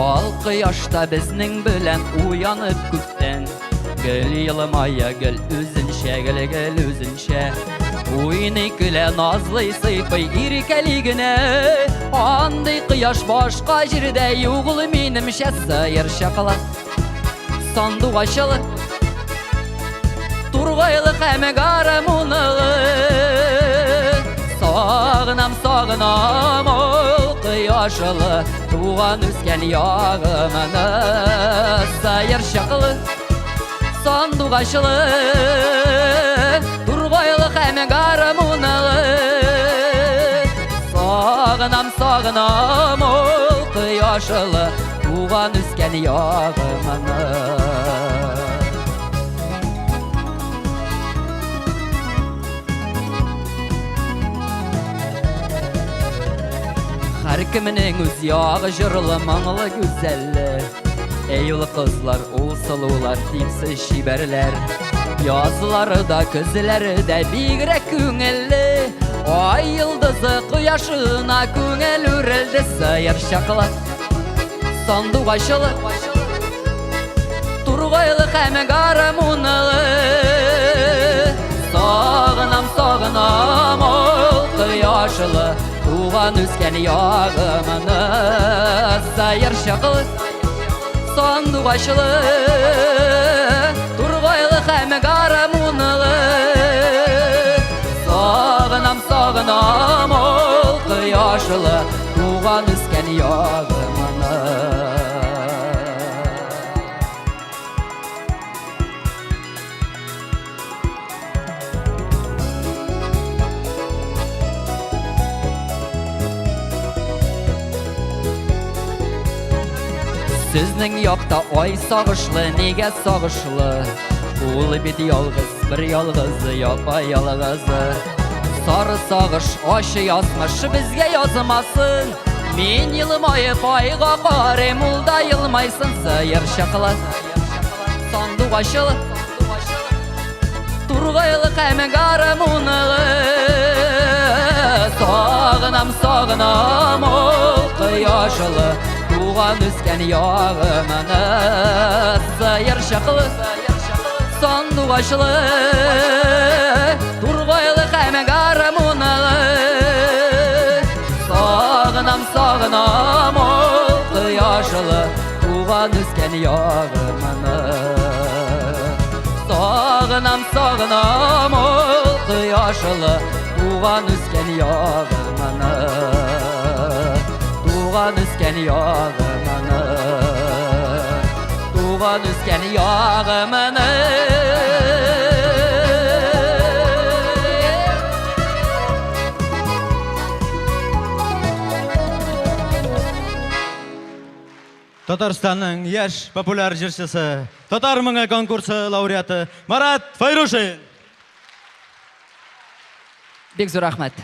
Ал кыяшта безнең белән уянып күктән. Гөл елмая гөл үзенчә, гөл үзенчә. Уйный көлә назлый сыйпый иркәли генә. Андый кыяш башка җирдә юк ул минемчә. Сыер чакала, сандугачылы, тургайлы һәм гармунлы. Сагынам, сагынам ул кыяшлы, туган үскән ягымны. Сыер чакалы, сандугачылы, тургайлы һәм гармунлы. Сагынам, сагынам ул кыяшлы, туган үскән ягымны. Һәр кемнең үз ягы җырлы, моңлы, гүзәлле. Эй ул кызлар, ул сылулар, тимсез чибәрләр. Язлары да, көзләре дә бигрәк күңелле. Ай йылдызы кояшына күңел үрелде. Сыер чаклы, сандугачылы, тургайлы һәм гармунлы. Сагынам, сагынам ул кояшлы, туган үскән ягымны. Сыер чаклы, сандугачылы, тургайлы һәм гармунлы. Сагынам, сагынам ул кояшлы, туган үскән ягымны. Сезнең якта ай сагышлы, нигә сагышлы? Ул бит ялгыз, бер ялгыз, япа-ялгыз. Сары сагыш, ачы язмыш безгә язмасын. Мин елмаеп айга карыйм, ул да елмайсын. Сыер чаклы, сандугачылы, тургайлы һәм гармунлы. Сагынам, сагынам ул кояшлы, туган үскән ягымны. Сыер чаклы, сандугачылы, тургайлы һәм гармунлы. Сагынам, сагынам ул кояшлы, туган үскән ягымны. Сагынам, сагынам ул кояшлы, туган үскән ягымны. Туган үскән ягымны, туган үскән ягымны. Татарстанның яшь популяр җырчысы, Татар моңы конкурсы лауреаты Марат Файрушин. Бик зур рәхмәт.